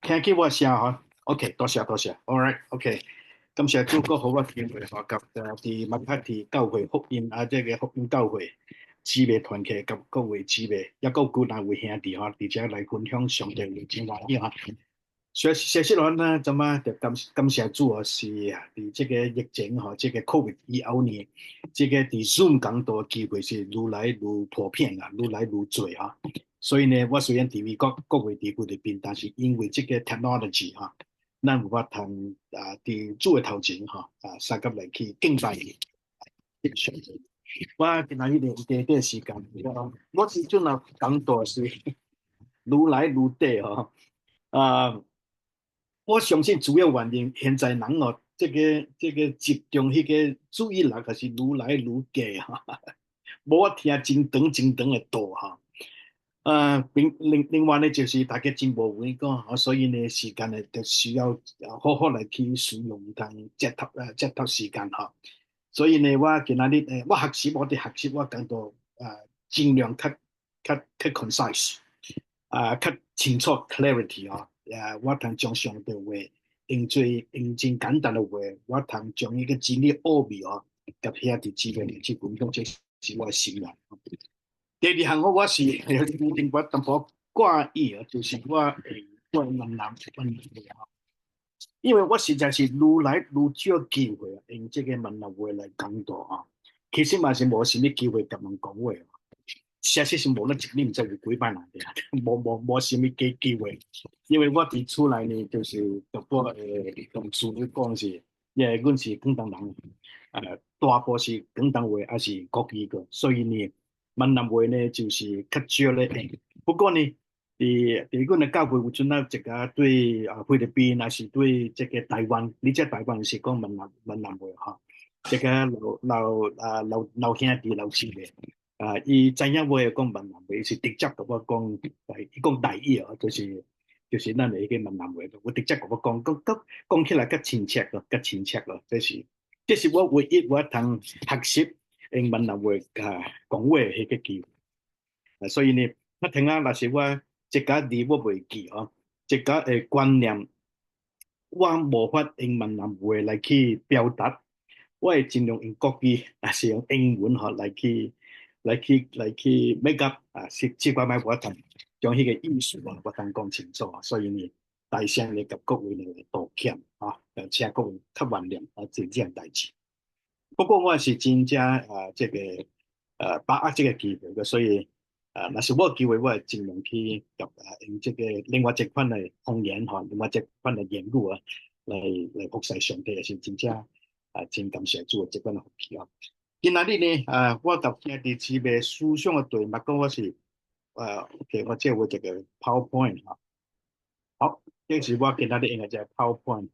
聽見我聲嗬？OK，多謝多謝。All right，OK，感謝主個好嘅機會嗬，及麥克提教會福音即係福音教會姊妹團契及各位姊妹，一個孤單會兄弟嗬，而且嚟分享上帝嘅真話呢嗬。謝謝我呢，怎麼就感謝主啊？是啊，這個疫情嗬，這個 COVID 19年，這個啲 Zoom 講道機會是越來越普遍啊，越來越多啊。所以呢，我雖然喺各位地區裏邊，但是因為這個 technology 嚇，咱有法通喺主嘅頭前嚇三級嚟去敬拜佢。我今日呢啲時間，我始終啊講道是愈來愈多嚇我相信主要原因，現在人哦，這個集中迄個注意力還是愈來愈低哈，無我聽真長的道哈。另外呢，就是大家真無會講，所以呢時間呢就需要好好嚟去使用同節讀時間哈。所以呢，我今日我哋學習，我感到盡量較 concise 較清楚 clarity 啊。我通將上帝話用真簡單的話，我通將呢個真理奧秘哦，甲遐啲資源去分享，這是我的心願。第二項我是另外淡薄掛意啊，就是我閩南話，因為我實在是愈來愈少機會用這個閩南話來講道啊。其實嘛是無什麼機會甲人講話。實際是冇得一年就會幾百人嘅，冇什麼機會。因為我哋出來呢，就是讀過同事嚟講是，因為阮是廣東人，大部是廣東話還是國語嘅，所以呢，閩南話呢就是較少咧。不過呢，伫阮嘅教會有陣啊，一個對菲律賓還是對這個台灣，你即台灣是講閩南話嚇，這個老兄弟老師嘅。伊知影我會講閩南話，是直接同我講，伊講台語啊，就是咱嘅迄個閩南話，我直接同我講起來較親切咯，較親切咯。這是我唯一我通學習用閩南話講話嘅迄個機會。所以呢，我聽若是我一家字我袂記哦，一家觀念我無法用閩南話來去表達，我會盡量用國語，還是用英文來去 make up 習慣買我通將迄個意思我通講清楚，所以呢，大聲嚟甲各位呢道歉請各位較原諒這件代志。不過我是真正這個把握這個機會嘅，所以若是我有機會，我會盡量去用這個另外一款嘅方言另外一款嘅言語來服侍上帝，也是真正真感謝主嘅這款嘅福氣啊。今仔日呢，我甲兄弟姊妹思想嘅對物講，我是OK，我借我一個 PowerPoint 好，這是我今仔日用嘅只 PowerPoint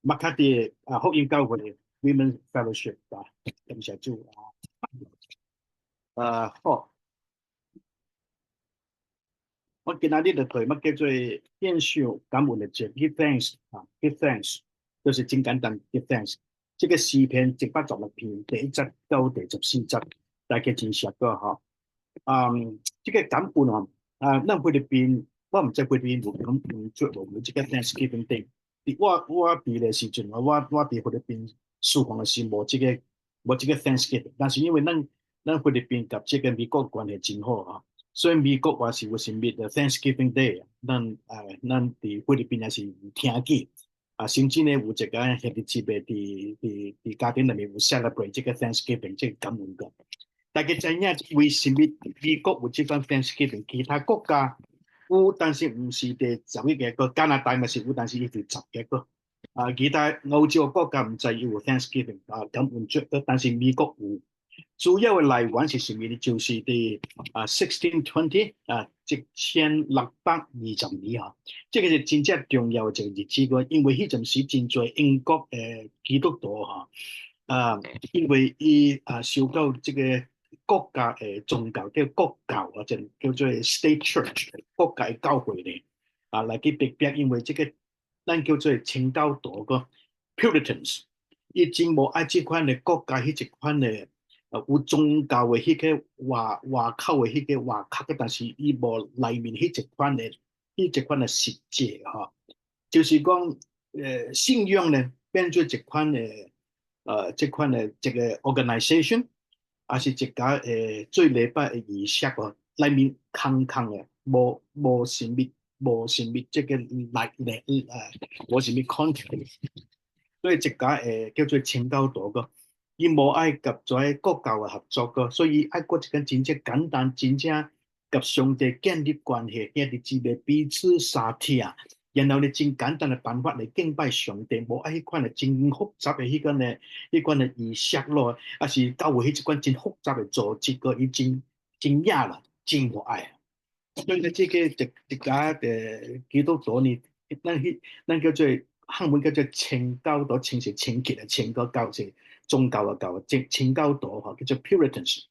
麥卡啲福音教會 Women Fellowship 感謝主好，我今仔日就對乜叫做獻上感恩的節 ，Give thanks，Give thanks，就是真簡單 ，Give thanks。這個詩篇116篇第1節到第14節，大家真熟個嚇。這個感恩咱菲律賓，我唔知菲律賓有講做無這個 Thanksgiving Day。我佇嘅時陣，我佇菲律賓侍奉嘅時無這個 Thanksgiving，但是因為咱菲律賓甲這個美國關係真好啊，所以美國話是有成立 Thanksgiving Day，咱佇菲律賓也是有聽見。甚至呢有一個兄弟姊妹佇家庭裏面有 celebrate 這個 Thanksgiving 這個感恩嘅。大家知影為什麼美國有這款 Thanksgiving， 其他國家有，但是唔是第11個，加拿大咪是有，但是伊第10個。其他歐洲國家唔知有 Thanksgiving 感恩節，但是美國有。主要嘅來源是什麼呢？就是第16201620年啊，這個是真正重要嘅一個日子個，因為迄陣時真多英國嘅基督徒因為伊受到這個國家嘅宗教叫國教叫做 state church 國家嘅教會咧來去逼迫，因為這個咱叫做清教徒個 Puritans， 伊真無愛這款嘅國家迄一款嘅。有宗教嘅迄個外口嘅迄個外殼，但是伊無內面迄一款嘅呢一款嘅實際嚇，就是講信仰咧變做一款這款這個 organisation，還是一家做禮拜嘅儀式哦，裡面空空嘅，無什麼這個內無什麼 content，所以一家叫做清教徒個，伊無愛甲在國教嘅合作個，所以愛過一個真正簡單、真正甲上帝建立關係，兄弟姊妹彼此相聽，然後你真簡單嘅辦法嚟敬拜上帝，無愛迄款嘅真複雜嘅迄款嘅儀式咯，還是教會迄一款真複雜嘅組織個，伊真野啦，真無愛。所以呢，這個一家基督徒呢，咱叫做漢文叫做清教徒，清是清潔嘅清，個教是宗教嘅教，清教徒嚇叫做 Puritans。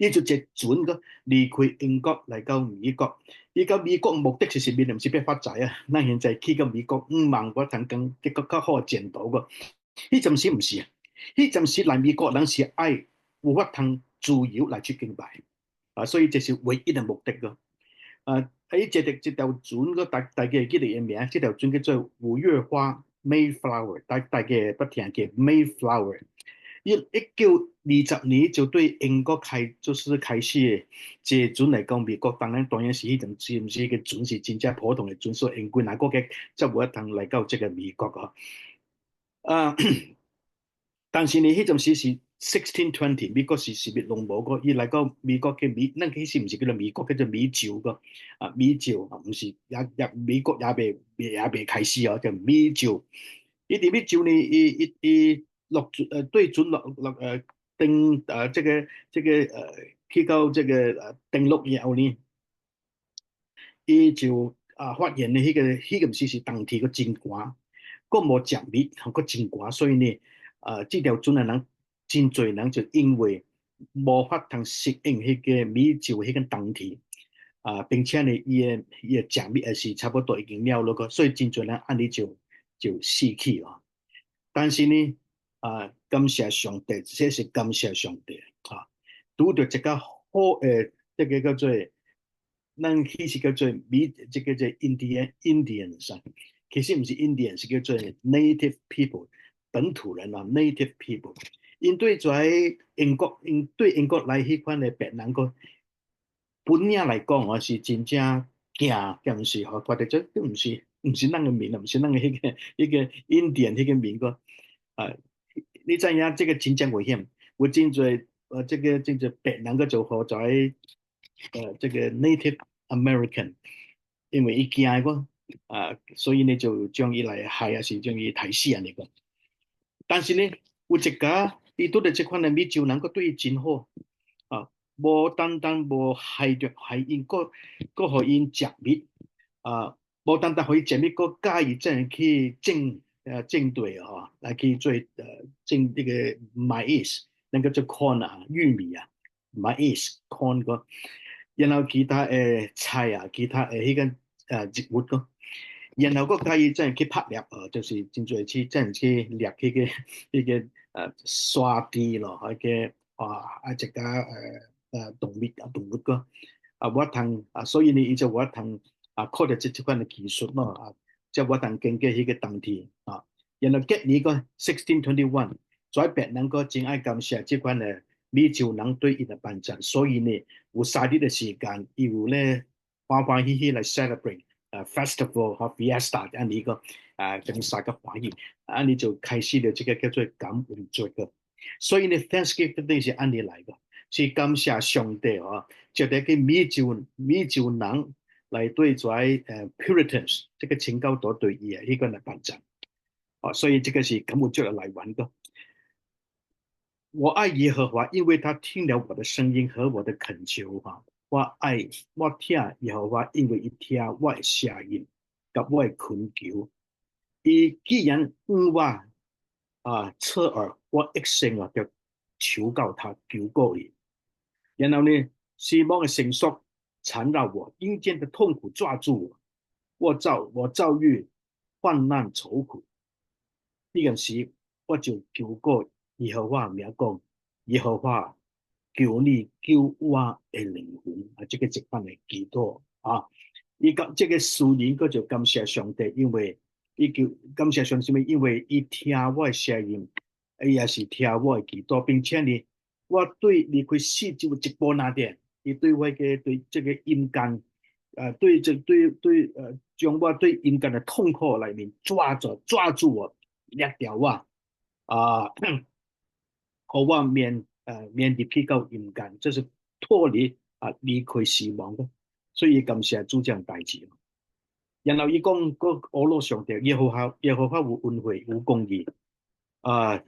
伊就一船個離開英國嚟到美國，伊到美國目的是什麼？唔是要發財啊！咱現在去到美國望我通更結果較好前途個，迄陣時唔是啊，迄陣時來美國人是愛有法通自由來去敬拜啊，所以這是唯一嘅目的個。喺這條船個大家記得嘅名，這條船叫做五月花 Mayflower，大家不聽嘅 Mayflower。1920年就對英國就是開始坐船嚟到美國，當然是迄陣時唔是個船是真正普通嘅船，所以英國哪個嘅則有一趟嚟到這個美國個。但是呢，迄陣時是1620，美國是滅亡無個，伊嚟到美國嘅咱嗰時唔是叫做美國，叫做美洲個美洲唔是美國也未開始哦，叫美洲。伊喺美洲呢，伊落對準落登去到這個登陸以後呢，伊就發現呢，迄個時是冬天個真寒，個無食物，個真寒，所以呢，這條船嘅人真濟人就因為無法通適應迄個美洲迄個冬天，並且呢，伊嘅食物也是差不多已經了個，所以真濟人安尼就死去啊。但是呢，感謝上帝，這是感謝上帝啊！拄到一個好這個叫做，咱其實叫做這個叫做 Indians， 其實唔是 Indians， 是叫做 Native People， 本土人啊 ，Native People。因對在英國來迄款嘅白人個本領來講，我是真正驚，咁是嗬，或者這都唔是咱嘅面啊，唔是咱嘅迄個 Indian 迄個面個。你知影這個真正危險，有真濟這個真濟白人個就好在這個 Native American， 因為伊驚個所以呢就將伊來害，還是將伊害死安尼個。但是呢，有一家伊拄着這款嘅美洲人，個對伊真好無單單無害因，個互因食物無單單互伊食物，個教伊怎樣去種對來去做種呢個 maize， 那個叫做 corn 玉米maize corn 個，然後其他菜其他迄個植物個，然後個教伊怎樣去拍獵就是真濟去怎樣去獵迄個沙地咯，迄個一家動物個我通所以呢，伊就我通靠着這款嘅技術咯即係我通經過迄個冬天然後隔年個1621，在白人個真愛感謝這款嘅美洲人對伊嘅幫助，所以呢有3日嘅時間，伊有咧歡歡喜喜來 celebrate festival 和 fiesta 安尼個咁3個歡喜，安尼就開始了這個叫做感恩節個，所以呢 Thanksgiving 是安尼來個，是感謝上帝就係個美洲人來對在Puritans 這個清教徒對伊迄個嚟幫助。所以這個是感恩節嘅來源的。我愛耶和華，因為他聽了我的聲音和我的懇求我聽耶和華，因為伊聽我的聲音及我的懇求。伊既然我側耳，我一聲就求告他，求告伊。然後呢，死亡嘅繩索纏繞我，陰間的痛苦抓住我，我遭遇患難愁苦。呢陣時我就求過耶和華名講，耶和華求你救我的靈魂這個一般嘅祈禱伊講這個詩人佢就感謝上帝，因為伊叫感謝上帝，因為伊聽我的聲音，伊也是聽我的祈禱，並且呢，我對離開死就一步那點，伊對我嘅對這個陰間，將我對陰間的痛苦裏面抓住我，掠掉我，和我免得去到陰間，這是脫離離開死亡的，所以感謝主這樣代志。然後伊講個俄羅上帝耶和華有恩惠有公義，咱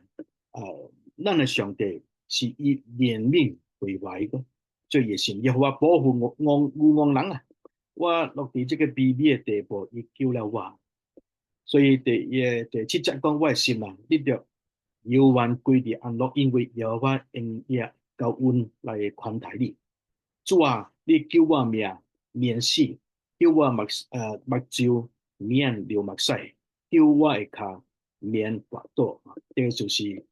的上帝是以憐憫為懷的，最熱心耶和華保護有惡人啊！我落地這個卑微的地步，伊救了我，所以第七節講我的心啊，你着永遠歸佇安樂，因為耶和華用伊救恩來款待你。主啊，你救我命免死。叫我目睭免流目屎，叫我的腳免滑倒。這個就是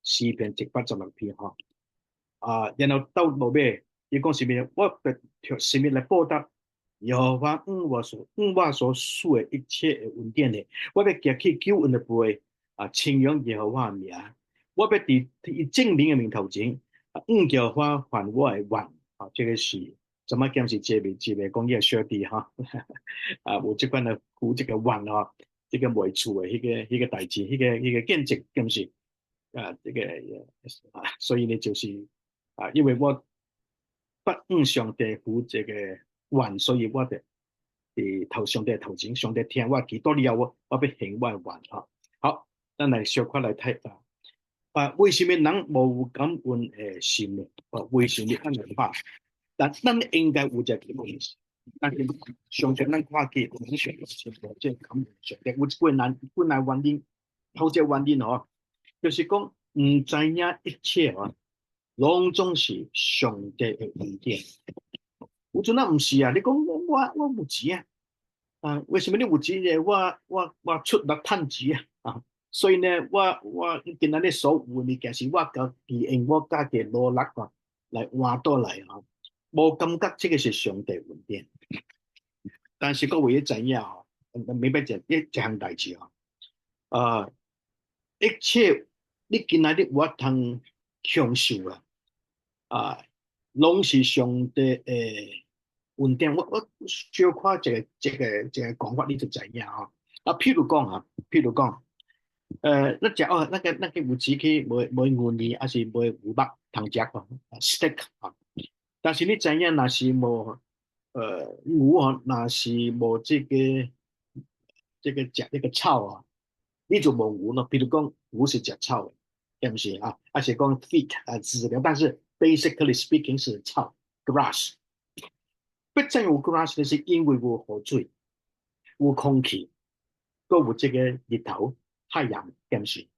詩篇186篇哈。然後到後尾，伊講什麼？我什麼來報答耶和華我所屬的一切的恩典呢？我要行去救恩的背，稱揚耶和華名。我要佇證明的名頭前，耶和華還我的願。這個是。怎麼講是這邊講嘢小弟哈，有這款的負這個願哈，這個未處的迄個代志，迄個見證咁是這個所以呢就是因為我不上帝負這個願，所以我哋頭上帝頭前，上帝聽我祈禱了我要行我的願哈。好，咱來小可來睇為什麼人無感恩的心呢？為什麼咱來拍？但咱應該有一個問題，但是上帝咱看見，我們上帝是無這感恩上帝，有本來原因，頭這原因哦，就是講唔知影一切哦，攏總是上帝的恩典。有陣啊唔是啊，你講我有錢啊，為什麼你有錢呢？我出力賺錢啊，所以呢，我今仔日所有物件是我家己用我家己努力來換倒來啊。無感覺這個是上帝恩典，但是各位要知影哦，明白一項代志哦，一切你今仔日我通享受攏是上帝的恩典。我小看這個講法，你就知影哦。譬如講，那個有錢去買牛年，還是買牛肉通食steak 但是你知影，若是無牛哦，若是無這個食那個草啊，你就無牛咯。比如講，牛是食草的，對不是啊？而且講 feed 飼料，但是 basically speaking 是草 grass。不怎有 grass 呢，是因為有雨水、有空氣，佮有這個日頭、太陽，對不是？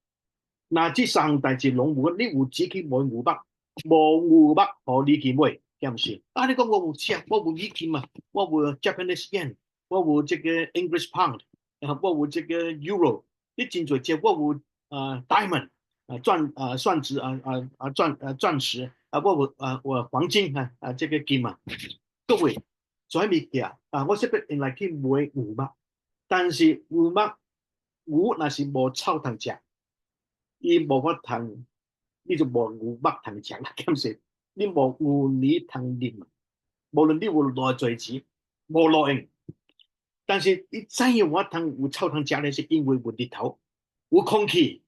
那這三代志攏有，你有錢去買牛肉，無牛肉互你去買。咁是你講我有錢，我有美金嘛，我有 Japanese yen， 我有這個 English pound， 我有這個 euro， 你真多錢，我有diamond， 鑽石，我有黃金這個金嘛。各位，做咩物件我識得用來去買牛肉，但是牛若是無草通食，伊無法通，你就無牛肉通食啦，咁是。你無牛奶通啉，無論你有偌濟錢，無路用。但是你怎樣我通有草通食咧？是因為有日頭、有空氣，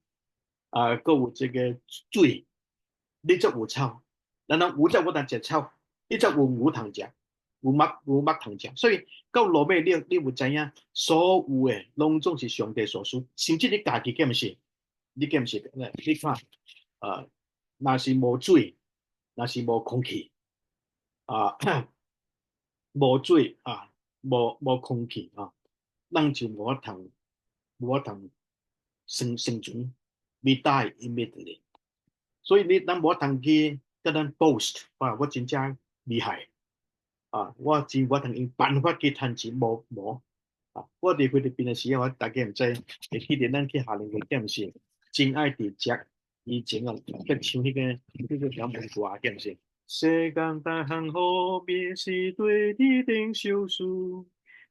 佮有這個水，你才有草。然後有才我通食草，你才有牛通食，有肉通食。所以到落尾，你有知影，所有嘅攏總是上帝所賜，甚至你家己敢毋是？你敢毋是？你看，若是無水。那是無空氣無水無空氣咱就無法通生存 ，we die immediately。所以咱無法通去甲咱 boast 我真正厲害我真無通用辦法去賺錢，無我佇菲律賓的時候，我大家毋知會記得咱去夏令營，毋是真愛佇食。以前唱迄個小文歌，對不是？世間大幸福，別是對你定小事，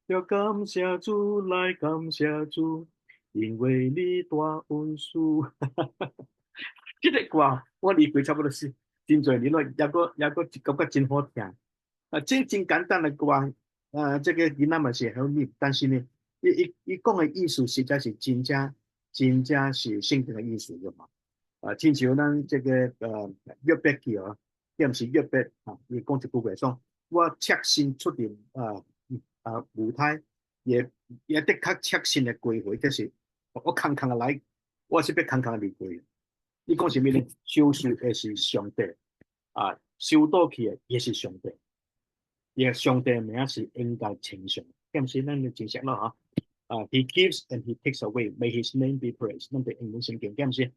要感謝主，來感謝主，因為你大恩賜。即個歌我離開差不多是真多年咯，有個感覺真好聽。真簡單嘅歌，這個囡仔嘛是好念，但是呢，伊講嘅意思實在是真正是聖經嘅意思嘅嘛。親像咱這個約伯記哦，亦唔是約伯啊，伊講一句話說，我赤身出陣舞台，也的確赤身嘅歸回，就是我空空嘅來，我是要空空嘅離開。你講是咩呢？收拾嘅是上帝收倒去嘅也是上帝，也上帝名是應該稱頌，咁唔是咱嘅正式咯He gives and he takes away. May his name be praised. 咱哋英文聖經，咁唔是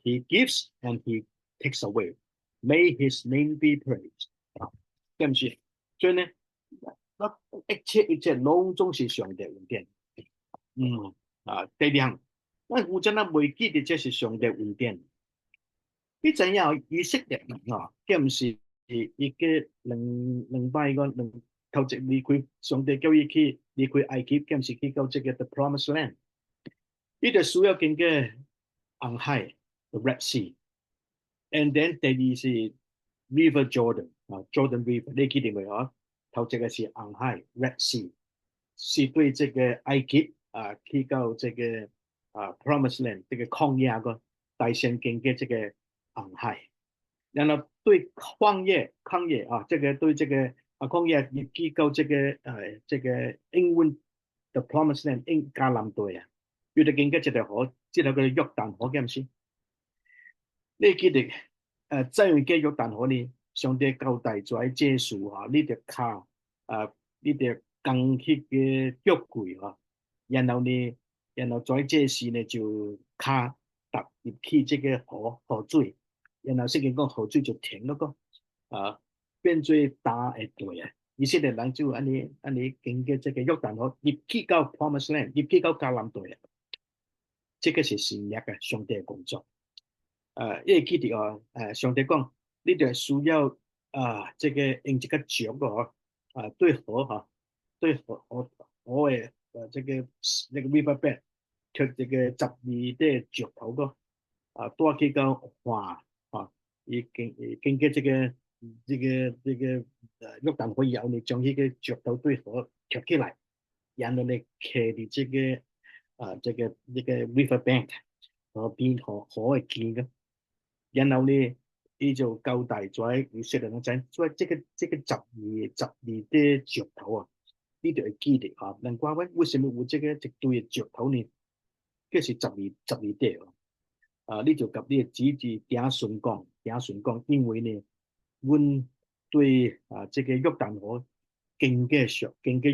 He gives and he takes away. May his name be praised. 咁唔是，所以呢，一切攏總是上帝恩典。第二項，咱有陣仔未記得這是上帝恩典。你知影以色列人佢唔是伊個兩擺個頭一離開上帝叫伊去離開埃及，佢唔是去到這個 The Promised Land，伊就需要經過紅海 The Red Sea，and then 第二是 River Jordan，Jordan River，你記得未頭一個是紅海 Red Sea，是對這個埃及去到這個Promised Land 這個曠野個大先經過這個紅海。然後對曠野這個對這個曠野入去到這個英文 The Promised Land 迦南地要得經過這條河，這條叫約旦河嘅唔是？你記得在用嘅約旦河呢，上帝交代咗這樹呢條卡呢條鋼鐵嘅約櫃然後在這時呢就卡踏入去這個河水。然後聖經講河水就停咗個變做大嘅地以色列人就安尼經過這個約旦河入去到 Promised Land， 入去到迦南地這個是神約嘅上帝嘅工作。因為記得上帝講呢度係需要這個用這個腳對河對河嘅這個那個 river bed 脫這個12啲腳頭個帶去到華經過這個約旦河以後，你將呢個腳頭對河跳起來，然後你騎住這個 river bank 河邊河嘅邊嘅，然後呢，伊就交代咗以色列人知，所以這個12啲腳頭呢度係記得難怪為什麼有這個一對腳頭呢？這是12啲你就及你指住頂順講，因為呢，阮對這個約旦河經過約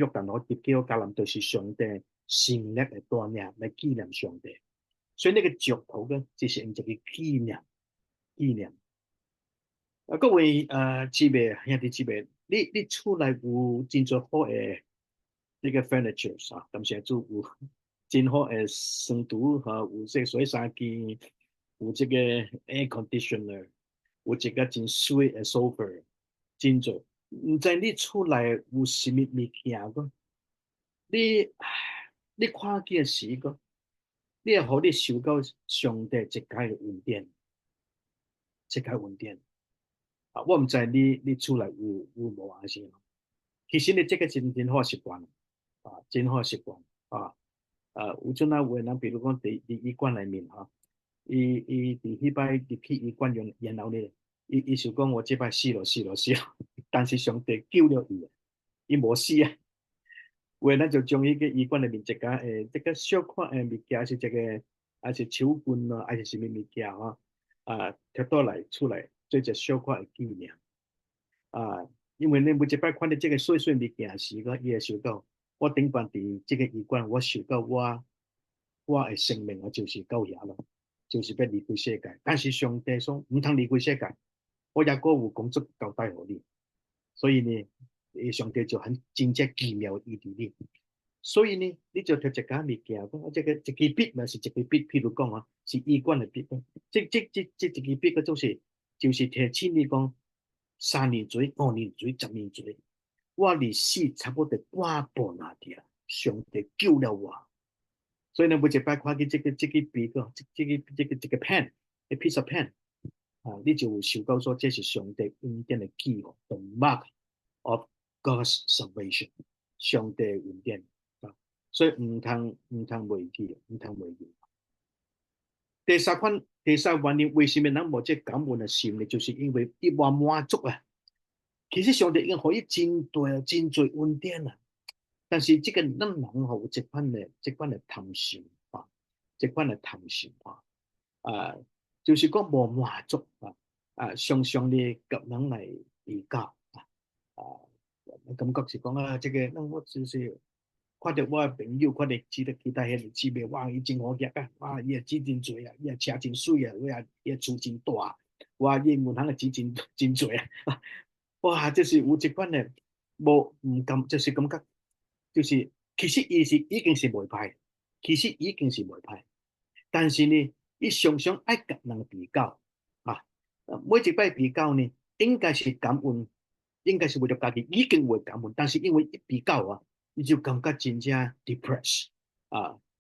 旦河入去到迦南地是上帝聖約嘅帶領來紀念上帝，所以呢個腳頭呢，就是用一個紀念。各位姊妹兄弟姊妹，你厝內有真做好嘅呢個 furniture 感謝主有真好嘅床圖有這水衫機。有這個 air conditioner， 有這個真水嘅 sofa， 真做。唔知你厝內有什麼物件個？你看見時個，你係可以受到上帝一解嘅恩典，我唔知你厝內有無啊先。其實你這個真好習慣真好習慣有陣有人比如講佇醫館裡面伊佇迄擺入去醫館用，然後呢，伊想講我這擺死了，但是上帝救了伊無死有的人就將迄個醫館裡面一個這個小款物件是這個還是手棍還是什麼物件摕倒來厝內做一小款的紀念因為你每一擺看到這個細物件時個，伊會想到我頂擺佇這個醫館，我想到我的生命就是到遐咯。就是要離開世界，但是上帝說唔通離開世界，我也有工作交代給你，所以呢，上帝就很真正奇妙意義你，所以呢，你就摕一間物件，講這個一支筆嘛是一支筆，譬如講是醫館的筆，這一支筆就是提醒你講3年錐、5年錐、10年錐，我離死差不多半步那啲啊，上帝救了我。所以呢，每一擺看見這個筆個，這個 pen，a piece of pen 啊，你就會想到說這是上帝恩典的記號，the mark of God's salvation，上帝恩典啊，所以唔通忘記，唔通忘記。第三原因，為什麼人冇這感恩的心呢？就是因為一話滿足啊。其實上帝已經可以真多恩典啦，但是這個人有這款的貪心啊，這款的貪心啊，就是講無滿足常常地กับ人來比較感覺是講這個我就是看到我的朋友，看到其他兄弟姊妹，哇，伊真好夾哇，伊個錢真多伊個車真水伊個厝真大，哇，伊銀行個錢真多哇，就是有一款嘅唔敢，就是感覺，就是其實已經是袂歹，其實已經是袂歹，但是呢，伊常常愛甲人比較每一擺比較呢，應該是感恩，應該是為了家己已經會感恩，但是因為一比較你就感覺真正 depress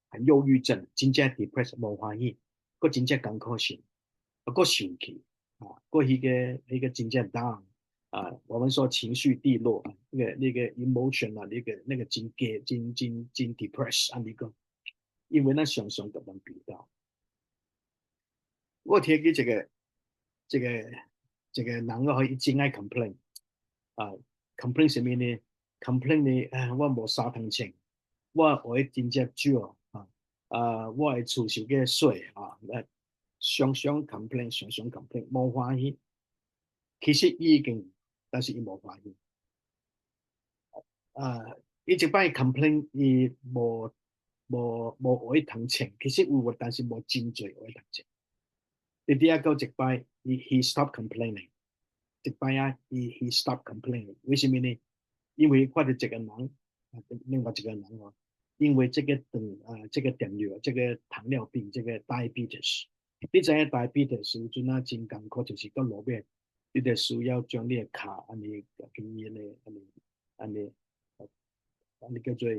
很憂鬱症，真正 depress 無歡喜，個真正艱苦心，個生氣個迄個真正 down。我們說情緒低落那個 emotion 那個真 depress 那個，因為那常常咁樣比較。我聽見這個人可以真愛 complain complain 什麼呢 ？complain 呢我冇三通錢，我學真正少我係厝受嘅水常常 complain 冇歡喜，其實已經，但是伊冇歡喜。伊一擺 complain 伊冇學通錢，其實有，但是冇真濟學通錢。第二個一擺he stop complaining， 一擺he stop complaining， 為什麼呢？因為看到這個人，另外一個人因為這個電療，這個糖尿病，這個 diabetes， 你知影 diabetes 有陣真艱苦，就是到路邊，你就需要將你的卡安尼叫做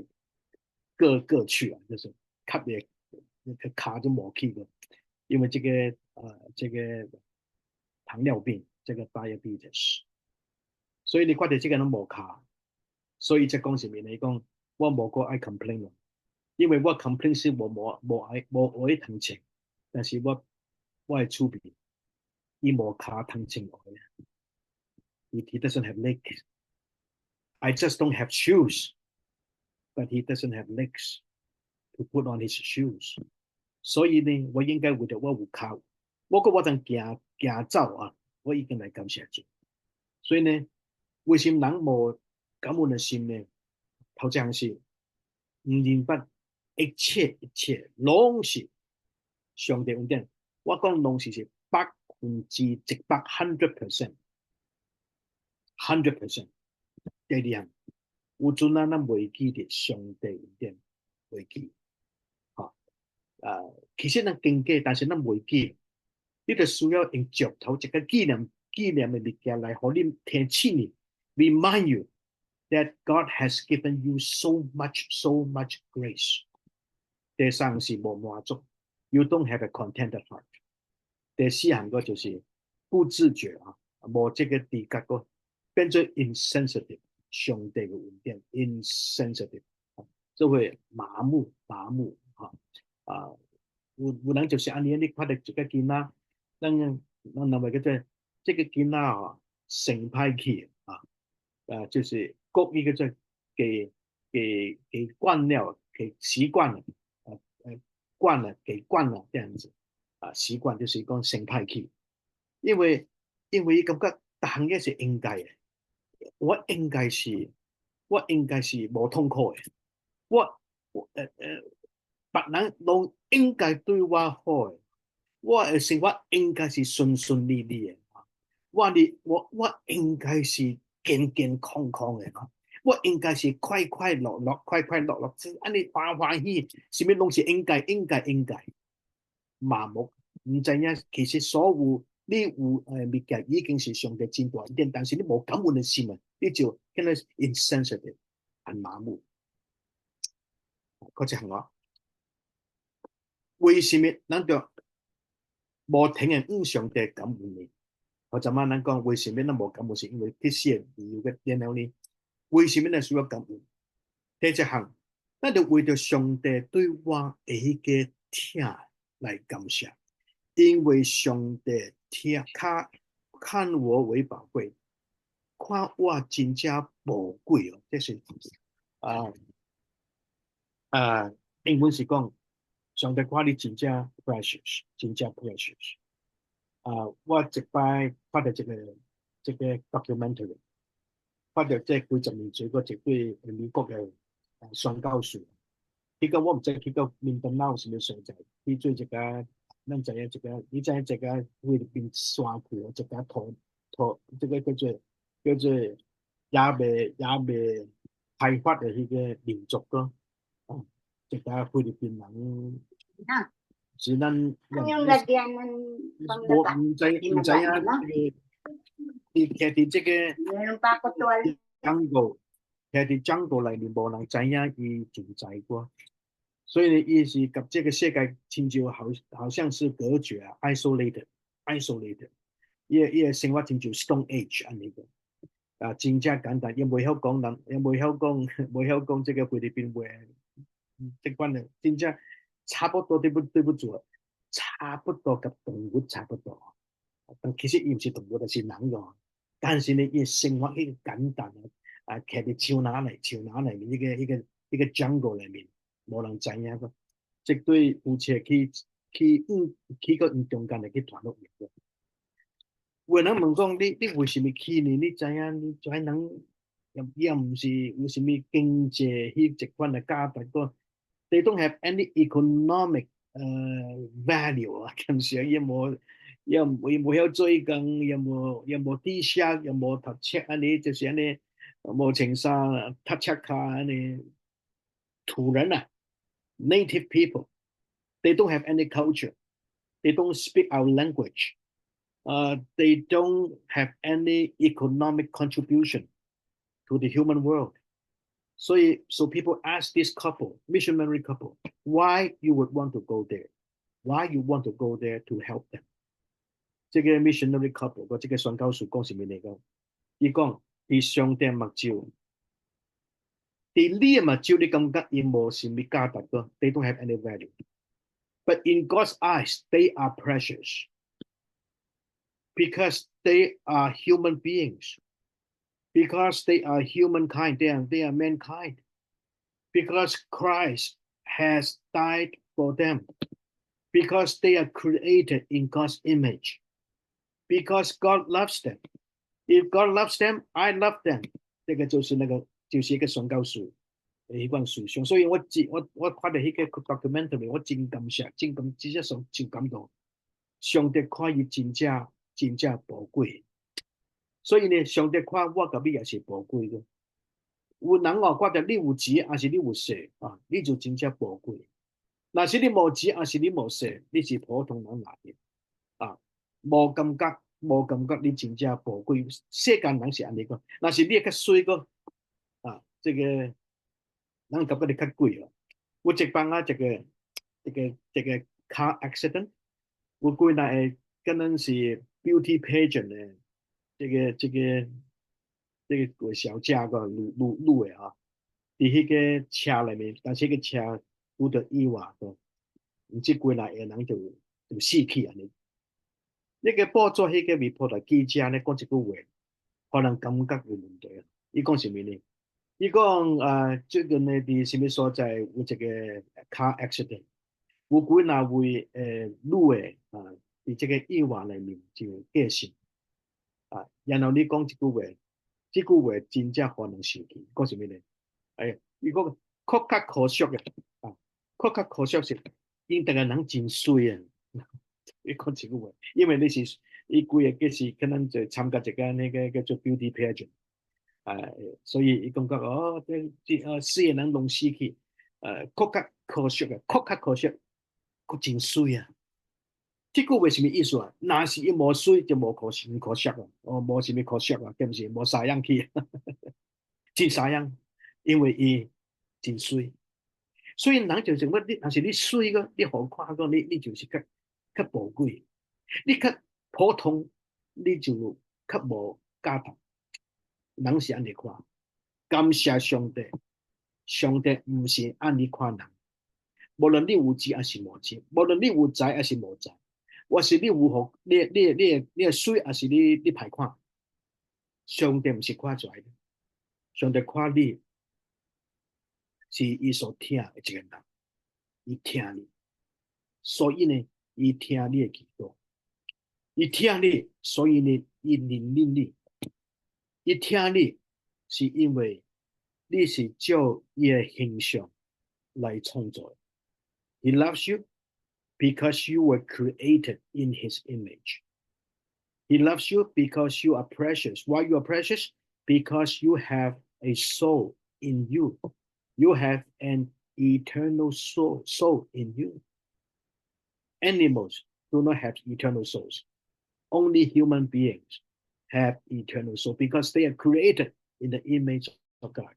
各去就是吸你個卡就冇去過，因為這個糖尿病，這個 diabetes， 所以你看到這個人冇卡，所以即講是面嚟講，我冇個愛 complain， 因為我 complain 是冇愛同情，但是我係厝邊，伊冇卡同情我嘅 ，he doesn't have legs， I just don't have shoes，but he doesn't have legs to put on his shoes， 所以呢，我應該為咗我有卡，我陣行走我已經嚟感謝主，所以呢，為什麼人冇感恩嘅心呢？頭先是唔明白一切攏是上帝恩典。我講攏是100%，100%。第二樣，有陣咱袂記得上帝恩典，袂記。其實咱經過，但是咱袂記，你就需要用石頭一個紀念嘅物件來，互你提醒你 ，remind you。that God has given you so much grace。第三是無滿足 ，you don't have a contented heart。第四項個就是不自覺無這個知覺個，變做 insensitive， 上帝嘅恩典 insensitive， 就會麻木有人就是安尼，你看到一個囡仔，咱認為叫做這個囡仔生歹氣就是國語叫做給慣了，給習慣了，慣了這樣子習慣就是講生態氣，因為感覺逐項嘢是應該嘅，我應該是無痛苦嘅，別人都應該對我好嘅，我嘅生活應該是順利嘅，我應該是健康嘅，我應該是快樂，安尼歡喜，什麼東西應該，麻木，唔知影其實所有你有物件已經是上帝真大一點，但是你冇感恩的心啊，你就可能 insensitive 很麻木。嗰隻係我為什麼咱就冇聽人應上帝感恩呢？我昨晚咱講為什麼咱冇感恩，是因為這些理由嘅然後呢，為什麼咱需要感恩？第一項，咱就為咗上帝對我嘅聽來感謝，因為上帝聽看我為寶貴，看我真正寶貴哦，這是英文是講上帝看你真正 precious， 真正 precious。我一擺拍到這個 documentary， 拍到這幾十年前嗰一對美國嘅宣教士，佢講我唔知佢個面燈腦是咩所在，佢做一個咱知影一個，你知影一個菲律賓山區一個這個叫做也未開發嘅迄個民族咯，一個菲律賓人。是咱yung lagyan ng唔知啊，你其實這個meron pa ako tuwal jungle，其實jungle裏面冇人知影伊存在過，所以呢，伊是跟這個世界親像好像是隔絕啊 ，isolated，伊個生活親像 Stone Age 安尼個，真正簡單，伊袂曉講人，伊袂曉講這個菲律賓話，即款嘅真正。差不多對不住，差不多跟動物差不多。但其實伊唔是動物，就是人㗎。但是呢，伊生活迄個簡單徛喺樹林裏面，一個 jungle 裏面，無人知影個。即對有車去個中間嚟去團落嚟。有人問講你為什麼去呢？你知影你做人也唔是有什麼經濟迄一款嘅價值個。They don't have any economic value 啊，咁上也冇曉做工，也冇知識，也冇讀冊安尼，就是安尼冇情商讀冊卡安尼。土人啊 ，native people， they don't have any culture， they don't speak our language， they don't have any economic contribution to the human world。So people ask this couple, missionary couple, why you would want to go there? Why you want to go there to help them? 這個 missionary couple 個這個宣教士講什麼嚟講？伊講佢上帝目睭，佢呢個目睭你感覺伊冇什麼價值個 ，they don't have any value. But in God's eyes, they are precious because they are human beings.Because they are humankind, they are mankind. Because Christ has died for them. Because they are created in God's image. Because God loves them. If God loves them, I love them. 這個就是一個宣教士的一貫思想。所以我看到迄個 documentary， 我真感謝，真正上真感動。上帝看伊真正寶貴。所以呢，上帝看我甲你也是寶貴嘅。有人覺得你有錢，還是你有勢啊，你就真正寶貴。若是你無錢，還是你無勢，你是普通人嚟嘅啊，無感覺你真正寶貴。世間人是安尼講，若是你較水個啊，這個人感覺你較貴咯。有一班這個 car accident， 有幾日可能是 beauty pageant 嘅。這個小姐個女的啊，喺迄個車裏面，但是個車遇到意外個，唔知幾多個人就死去安尼。那個報紙迄個 report 記者呢講一句話，可能感覺有問題啊。伊講什麼呢？伊講最近呢喺什麼所在有一個 car accident， 有幾多位女的喺這個意外裏面就過身。然後你講這句話真正可能生氣，講什麼呢？伊講確確可惜嘅，確確可惜是因大家人真衰啊！你講這句話，因為你是伊幾個是可能就參加一個那個叫做 beauty pageant， 所以伊感覺死嘅人攏死去，確確可惜嘅，確確可惜，佢真衰啊！這句話什麼意思啊？那是一無水就無可惜啊！哦，無什麼可惜啊，對不是？無啥樣去，真啥樣？因為伊真水，所以人就是乜？你若是你水個，你好看個，你就是較寶貴。你較普通，你就較無價值。人是安尼看，感謝上帝，上帝唔是按你看人。無論你有錢還是無錢，無論你有財還是無財，或是你有好，你水還是你歹看，上帝唔是看出來的，上帝看你是伊所聽的一個人，伊聽你，所以呢，伊聽你的祈禱，伊聽你，所以呢，伊憐憫你，伊聽你是因為你是照伊的形象來創造的。He loves you because you were created in his image. He loves you because you are precious. Why you are precious? Because you have a soul in you. You have an eternal soul in you. Animals do not have eternal souls. Only human beings have eternal soul because they are created in the image of God.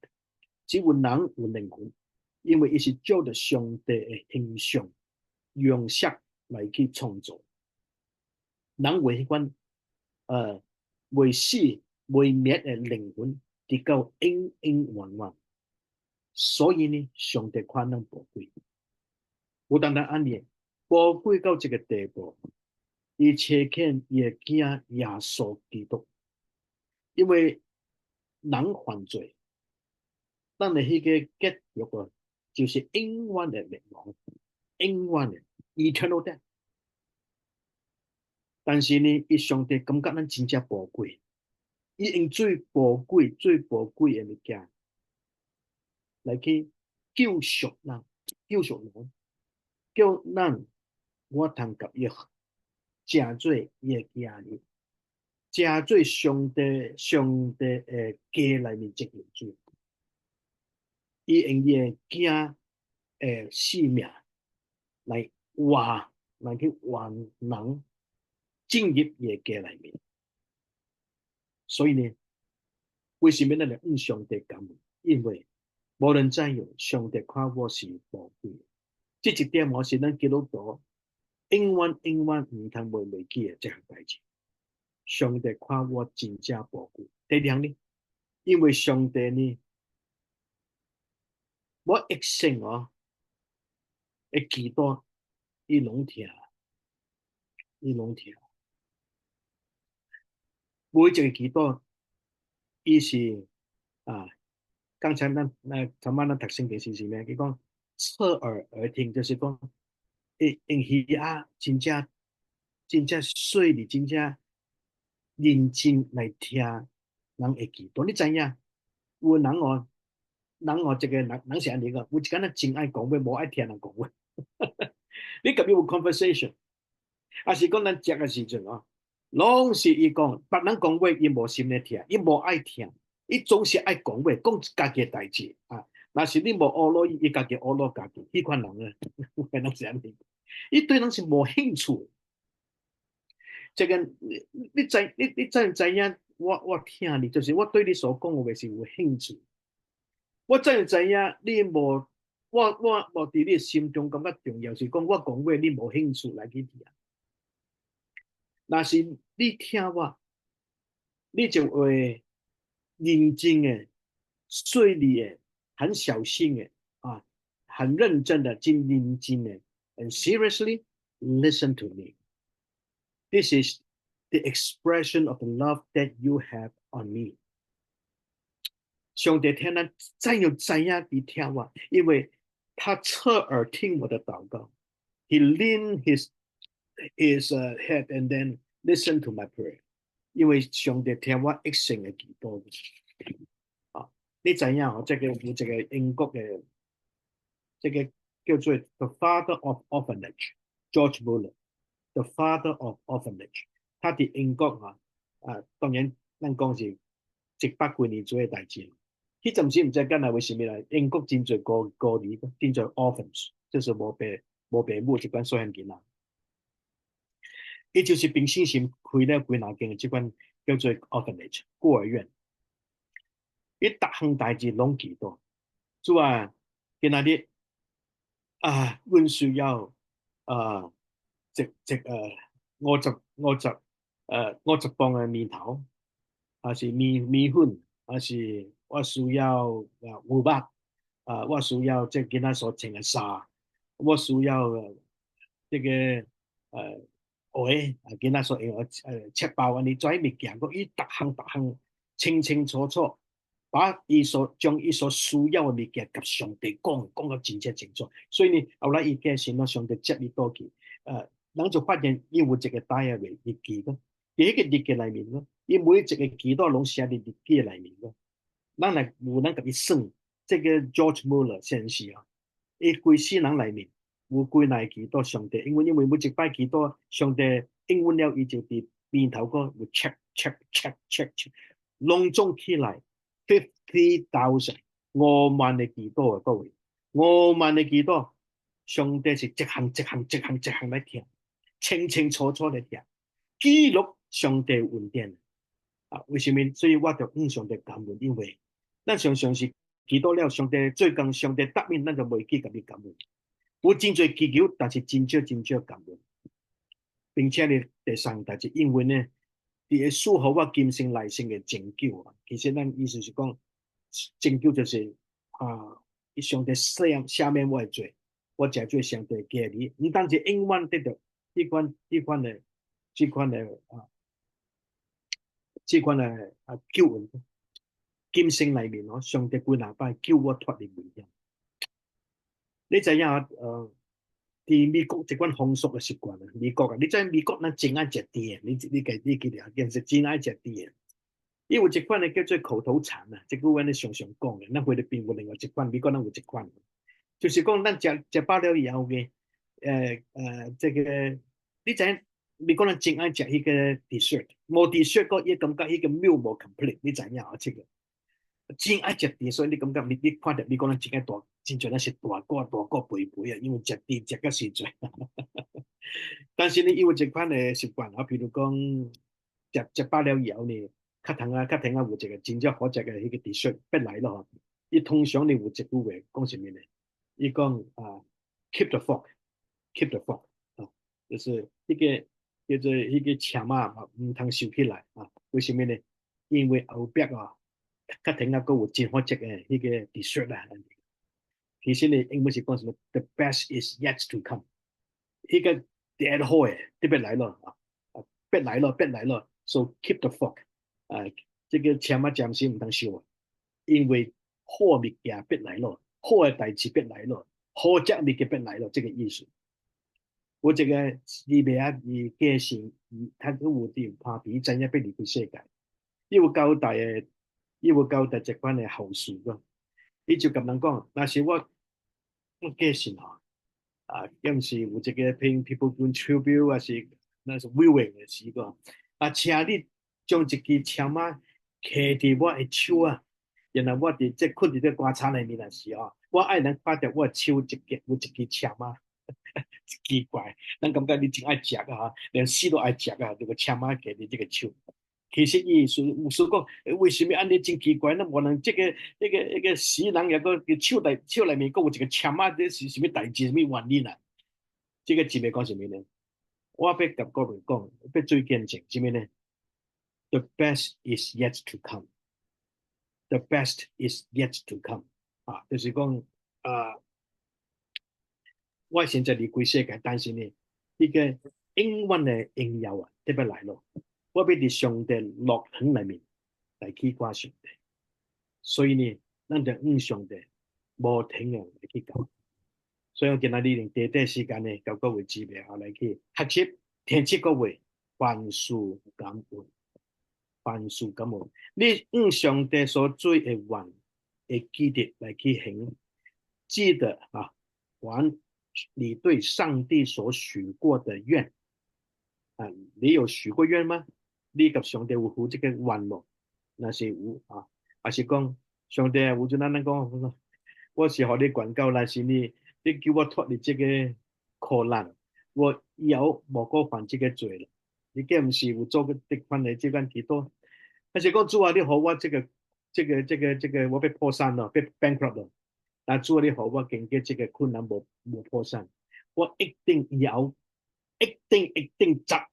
只有人有靈魂，因為伊是照着上帝的形象樣式來去創造。人為迄款未死未滅的靈魂，直到永永遠遠。所以呢，上帝看人寶貴，有單單安尼，寶貴到這個地步，伊差遣伊的囝耶穌基督，因為人犯罪，咱的迄個結局啊，就是永遠的滅亡，永遠的 eternal death。但是呢，伊上帝感覺咱真正寶貴，伊用最寶貴的物件來去救贖人，叫咱我通甲伊成做伊的囝兒，成做上帝的家內面一份子。伊用伊的囝的性命來去換人進入伊的家內面。所以呢，為什麼咱來向上帝感恩？因為無論怎樣，上帝看我是寶貴。這一點我是咱基督徒永遠唔通忘記的這項代志。上帝看我真正寶貴。第二呢，因為上帝呢，我一生會祈禱，伊攏聽。每一個祈禱，伊是剛才咱讀聖經是咩？佢講側耳而聽，就是講用耳真正細膩，真正認真來聽人會祈禱。你知影？有人這個人是安尼個，有一個人真愛講話，無愛聽人講話。你甲伊有 conversation， 還是講咱食嘅時陣攏是伊講，別人講話伊無心咧聽，伊無愛聽，伊總是愛講話，講家己嘅代志若是你無學咯，伊家己學咯家己，迄款人人是安尼，伊對人是無興趣。這個你知影？我聽你，就是我對你所講嘅話是有興趣。我知影你無，我佇你心中感覺重要是講我講話你無興趣來去聽。若是你聽我，你就會認真的、細膩的、很小心的很認真的、真認真的 ，and seriously listen to me. This is the expression of the love that you have on me. 上帝聽咱知影你聽我，因為他側耳聽我的禱告。He leaned his head and then listen to my prayer. 因為上帝聽我一生嘅祈禱。你知影這個有這個英國嘅這個叫做 The Father of Orphanage George Muller。The Father of Orphanage， 他喺英國當然咱講是100幾年做嘅代志。迄陣時唔知干係為什麼啦，英國真濟孤兒，真濟 orphans，就是無爸母一般細漢囡仔。伊就是平信心開了幾廿間嘅即款叫做 orphanage 孤兒院，伊逐項代志攏記到，主啊，今仔日啊，阮需要啊，50磅嘅麵頭，還是米粉，還是我需要牛肉，我需要即今仔所穿嘅衫，我需要這個今仔所用赤包安尼做物件，伊逐項清清楚楚，將伊所需要嘅物件甲上帝講到真清楚。所以呢，後來伊嘅時陣，上帝接伊倒去，人就發現伊有一個diary日記咯，喺個日記內面咯，伊每一個祈禱攏寫喺日記內面咯。咱來有人甲伊算，這個 George Muller 先生啊，伊規世人內面有幾耐祈禱上帝，因為每一擺祈禱上帝應允了，伊就佇面頭個會 check，攏總起來 50,000 5萬嘅祈禱啊，各位，5萬嘅祈禱，上帝是一項來聽，清清楚楚來聽，記錄上帝恩典啊！為什麼？所以我就上帝感恩，因為咱常常是祈禱了，上帝最近上帝答應，咱就袂記甲你感恩。有真侪祈求，但是真少感恩，並且呢，第三代志，因為呢，佇個賜予我今生來生嘅拯救啊，其實咱意思是講，拯救就是上帝赦免我嘅罪，我才做上帝嘅兒女，唔單止永遠得到呢款救恩，今生內面哦，上帝幾廿擺救我脫離危險。你知影佇美國一款風俗嘅習慣啊，美國啊，你知美國咱真愛食甜，你記得，其實真愛食甜。伊有一款咧叫做口頭禪啊，即句話咧常常講嘅，咱菲律賓有另外一款，美國咱有一款，就是講咱食飽了以後嘅，這個你知影美國人真愛食迄個 dessert， 冇 dessert 個伊感覺迄個 meal 冇 complete， 你知影啊？這個真愛食甜，所以你感覺你看到美國人真愛大，真像咱是大個肥啊，因為食甜食到死罪。但是呢，伊有一款嘅習慣啊，譬如講食飽了以後呢。較通有一個真正好食嘅迄個 dessert 必來咯，伊通常你有一句話講什麼呢？伊講keep the fork 就是迄個叫做迄個槍啊，唔通收起來啊。為什麼呢？因為後壁較通還有真好食嘅迄個 dessert 啊。其實呢，英文是講什麼 ？The best is yet to come。迄個第一好嘅，特別來咯必來咯。So keep the fork。這個槍啊，暫時唔通收啊，因為好物件必來咯，好嘅代志必來咯，好食物件必來咯，這個意思。我這個李白啊，伊家姓，他都有啲怕比真一必離開世界，伊有交代一款嘅後事咯。伊就咁樣講，那是我家姓有時有這個 paying people tribute 還是那是 viewing 嘅時個請你。將一支槍啊，揢佇我嘅手啊，然後我佇即困佇啲棺材內面嘅時候，我愛人發覺我嘅手有一支槍啊，奇怪，咱感覺你真愛食啊，連死都愛食啊，這個槍啊揢佇這個手。其實伊有時講，為什麼安尼真奇怪？咱無能這個死人有個手內面佫有一個槍啊，這是什麼代志？什麼原因啊？這個字面講什麼呢？我要甲各位講，要做見證，什麼呢？The best is yet to come. The best is yet to come. 就是講我現在離開世界，但是呢，呢個永遠嘅榮耀啊，特別來咯。我要佇上帝樂園裏面來去掛上帝，所以呢，咱就上帝無停嘅來去搞。所以我今仔日短短時間呢，交各位姊妹來去學習，聽七個位凡事感恩。凡事感恩，你上帝所做嘅願會記得來去行，記得還你對上帝所許過的願你有許過願嗎？你及上帝有許這個願冇？那是有還是講上帝有就咱講，我是和你管教，但是你叫我脫離這個苦難，我以後無過犯這個罪了。你既唔是有做個的款嚟這間幾多？而且講主啊，你好我這個我被破產了，被 bankrupt 了。但主啊，你好我經過這個困難冇破產，我一定有，一定11%。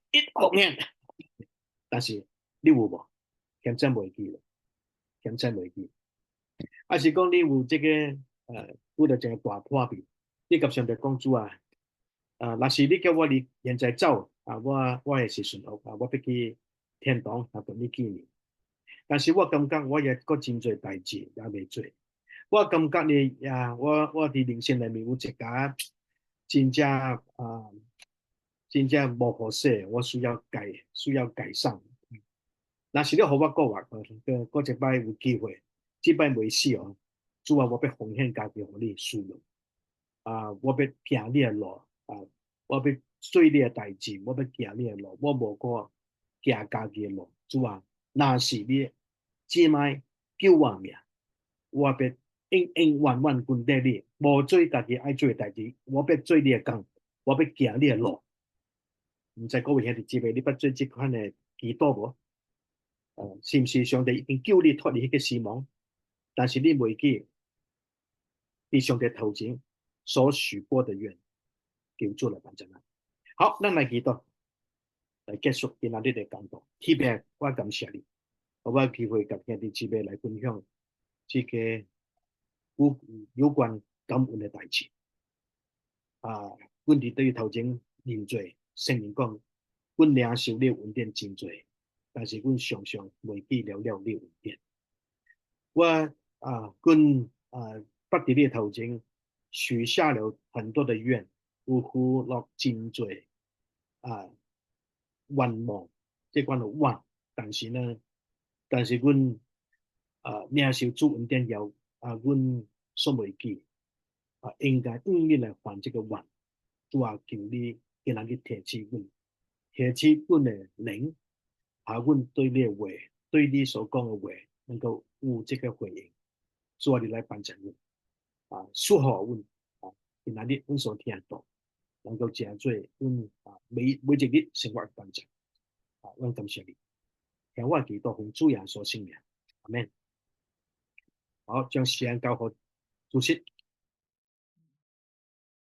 但是你有冇？欠真袂記啦，欠真袂記。還是講你有這個遇到這個大破病，你及上帝講主啊，若是你叫我離現在走我會是順服我要去天堂同你見面。但是我感覺我也個真濟代志也未做，我感覺呢我佇人生裡面有一家真正無好勢，我需要改善。若是你互我講話，過一擺有機會，這擺未死哦。主啊，我要奉獻家己互你使用。我要行你的路我要做你的代志，我要行你的路，我無過行家己的路。主啊，若是你這擺救我命，我要永遠跟在你，無做家己愛做的代志，我要做你的工，我要行你的路。唔知各位兄弟姊妹，你捌做這款的祈禱無？是唔是上帝已經救你脫離迄個死亡？但是你未記，你上帝頭前所許過的願，叫做來辦證啦。好，咱來祈禱，來結束今日呢個講道。特別我感謝你，我有機會甲兄弟姊妹來分享這個有關感恩的代志。阮哋對於頭前認罪，聖靈講，阮領受你恩典真多。但是阮常常袂記了了你恩典。我阮捌佇你頭前許下了很多的願，有付落真多願望，即款的願。但是阮領受主恩典後阮所袂記應該你來還這個願。主啊，求你今日提起阮，提起阮的靈。阮對你的話，對你所講的話，能夠有這個回應，主啊，你來幫助阮祝福阮今日阮所聽到，能夠成做阮每一日生活的幫助阮感謝你，向我祈禱奉主耶穌聖名，阿們。好，將時間交給主席。